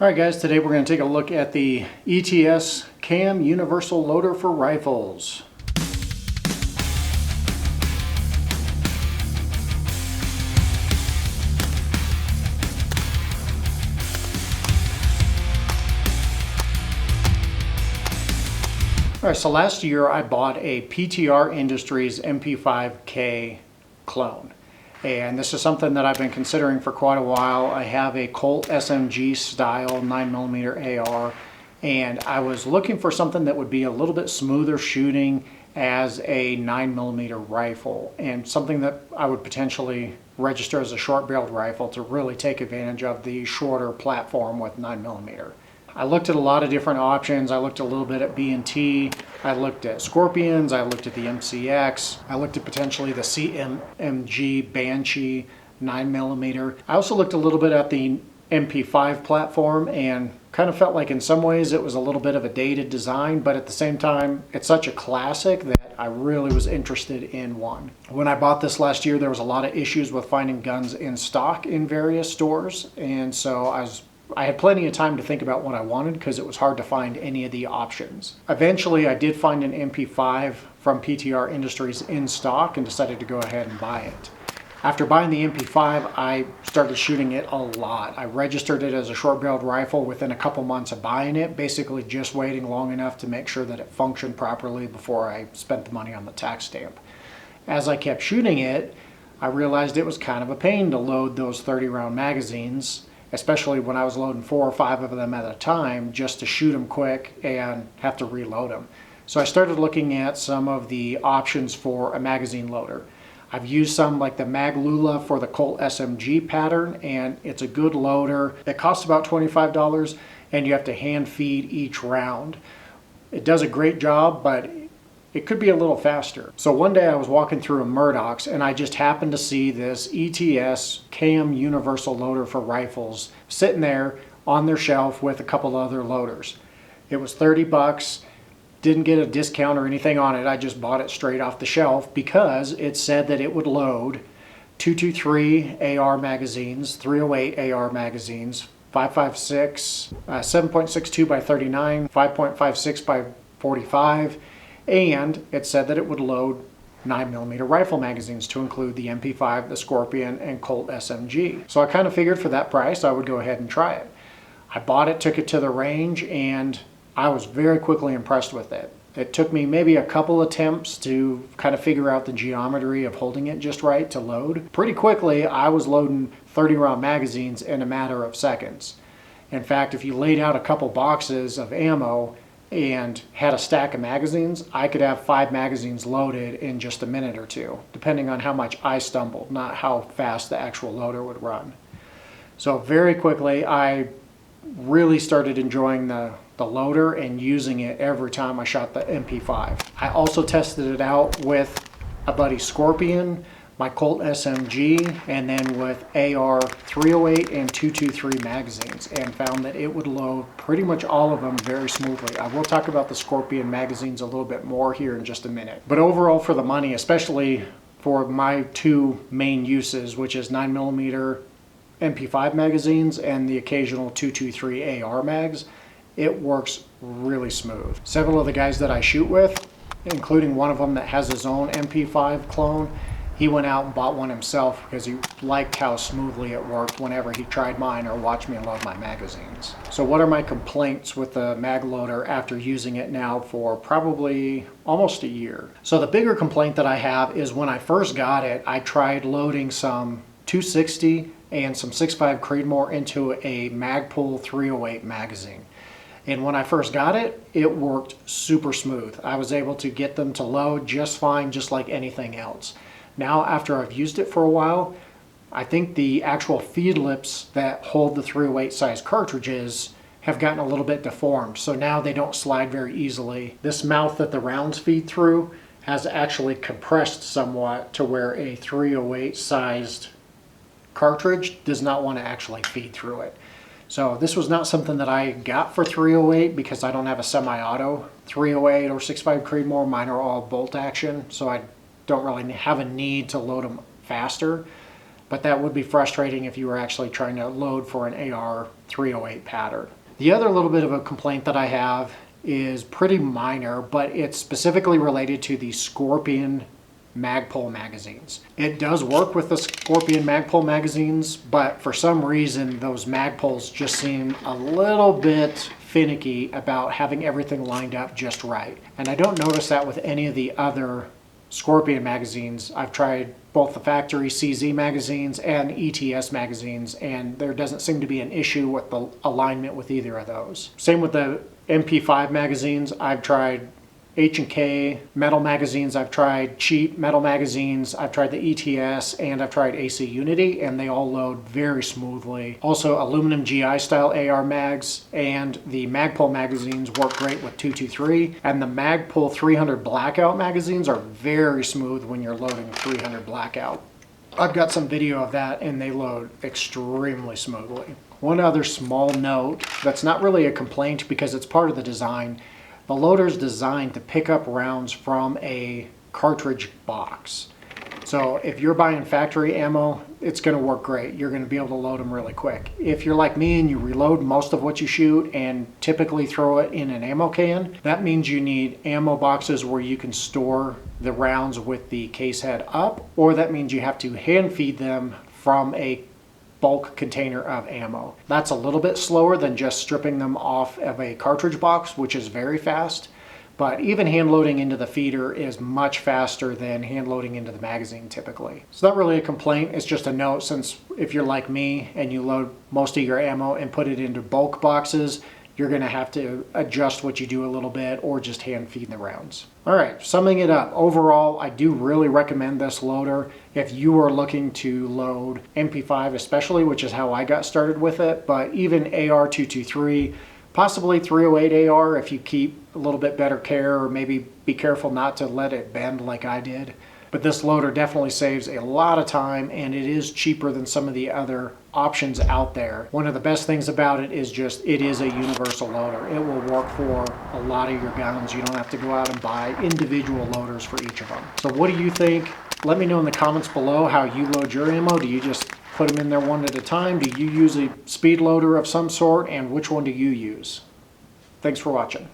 All right guys, today we're going to take a look at the ETS CAM universal loader for rifles. All right, so last year I bought a PTR Industries MP5K clone. And this is something that I've been considering for quite a while. I have a Colt SMG style 9mm AR, and I was looking for something that would be a little bit smoother shooting as a 9mm rifle, and something that I would potentially register as a short-barreled rifle to really take advantage of the shorter platform with 9mm. I looked at a lot of different options. I looked a little bit at B&T. I looked at Scorpions. I looked at the MCX. I looked at potentially the CMG Banshee 9mm. I also looked a little bit at the MP5 platform and kind of felt like in some ways it was a little bit of a dated design, but at the same time, it's such a classic that I really was interested in one. When I bought this last year, there was a lot of issues with finding guns in stock in various stores, and so I had plenty of time to think about what I wanted because it was hard to find any of the options. Eventually, I did find an MP5 from PTR Industries in stock and decided to go ahead and buy it. After buying the MP5, I started shooting it a lot. I registered it as a short-barreled rifle within a couple months of buying it, basically just waiting long enough to make sure that it functioned properly before I spent the money on the tax stamp. As I kept shooting it, I realized it was kind of a pain to load those 30-round magazines, especially when I was loading 4 or 5 of them at a time just to shoot them quick and have to reload them. So I started looking at some of the options for a magazine loader. I've used some like the Maglula for the Colt SMG pattern, and it's a good loader. It costs about $25 and you have to hand feed each round. It does a great job, but it could be a little faster. So one day I was walking through a Murdoch's and I just happened to see this ETS CAM universal loader for rifles sitting there on their shelf with a couple other loaders. It was 30 bucks, didn't get a discount or anything on it. I just bought it straight off the shelf because it said that it would load 223 AR magazines, 308 AR magazines, 5.56, 7.62 by 39, 5.56 by 45, and it said that it would load 9mm rifle magazines to include the MP5, the Scorpion, and Colt SMG. So I kind of figured for that price I would go ahead and try it. I bought it, took it to the range, and I was very quickly impressed with it. It took me maybe a couple attempts to kind of figure out the geometry of holding it just right to load. Pretty quickly I was loading 30-round magazines in a matter of seconds. In fact, if you laid out a couple boxes of ammo and had a stack of magazines, I could have 5 magazines loaded in just a minute or two, depending on how much I stumbled, not how fast the actual loader would run. So very quickly, I really started enjoying the loader and using it every time I shot the MP5. I also tested it out with a buddy Scorpion, my Colt SMG, and then with AR 308 and 223 magazines, and found that it would load pretty much all of them very smoothly. I will talk about the Scorpion magazines a little bit more here in just a minute. But overall, for the money, especially for my 2 main uses, which is 9mm MP5 magazines and the occasional 223 AR mags, it works really smooth. Several of the guys that I shoot with, including one of them that has his own MP5 clone, he went out and bought one himself because he liked how smoothly it worked whenever he tried mine or watched me load my magazines. So what are my complaints with the mag loader after using it now for probably almost a year? So the bigger complaint that I have is when I first got it, I tried loading some 260 and some 6.5 Creedmoor into a Magpul 308 magazine. And when I first got it, it worked super smooth. I was able to get them to load just fine, just like anything else. Now, after I've used it for a while, I think the actual feed lips that hold the 308 size cartridges have gotten a little bit deformed. So now they don't slide very easily. This mouth that the rounds feed through has actually compressed somewhat to where a 308 sized cartridge does not want to actually feed through it. So this was not something that I got for 308 because I don't have a semi-auto 308 or 6.5 Creedmoor. Mine are all bolt action, so I don't really have a need to load them faster. But that would be frustrating if you were actually trying to load for an AR 308 pattern. The other little bit of a complaint that I have is pretty minor, but it's specifically related to the Scorpion Magpul magazines. It does work with the Scorpion Magpul magazines, but for some reason those Magpuls just seem a little bit finicky about having everything lined up just right. And I don't notice that with any of the other Scorpion magazines. I've tried both the factory CZ magazines and ETS magazines, and there doesn't seem to be an issue with the alignment with either of those. Same with the MP5 magazines. I've tried H&K metal magazines, I've tried cheap metal magazines, I've tried the ETS, and I've tried AC Unity, and they all load very smoothly. Also, aluminum GI style AR mags and the Magpul magazines work great with 223, and the Magpul 300 blackout magazines are very smooth when you're loading 300 blackout. I've got some video of that, and they load extremely smoothly. One other small note that's not really a complaint because it's part of the design. The loader is designed to pick up rounds from a cartridge box. So if you're buying factory ammo, it's going to work great. You're going to be able to load them really quick. If you're like me and you reload most of what you shoot and typically throw it in an ammo can, that means you need ammo boxes where you can store the rounds with the case head up, or that means you have to hand feed them from a bulk container of ammo. That's a little bit slower than just stripping them off of a cartridge box, which is very fast, but even hand loading into the feeder is much faster than hand loading into the magazine typically. It's not really a complaint, it's just a note, since if you're like me and you load most of your ammo and put it into bulk boxes, you're going to have to adjust what you do a little bit or just hand feed the rounds. All right, summing it up, overall, I do really recommend this loader if you are looking to load MP5 especially, which is how I got started with it, but even AR-223, possibly 308 AR if you keep a little bit better care, or maybe be careful not to let it bend like I did. But this loader definitely saves a lot of time, and it is cheaper than some of the other options out there. One of the best things about it is just it is a universal loader. It will work for a lot of your guns. You don't have to go out and buy individual loaders for each of them. So what do you think? Let me know in the comments below how you load your ammo. Do you just put them in there one at a time? Do you use a speed loader of some sort? And which one do you use? Thanks for watching.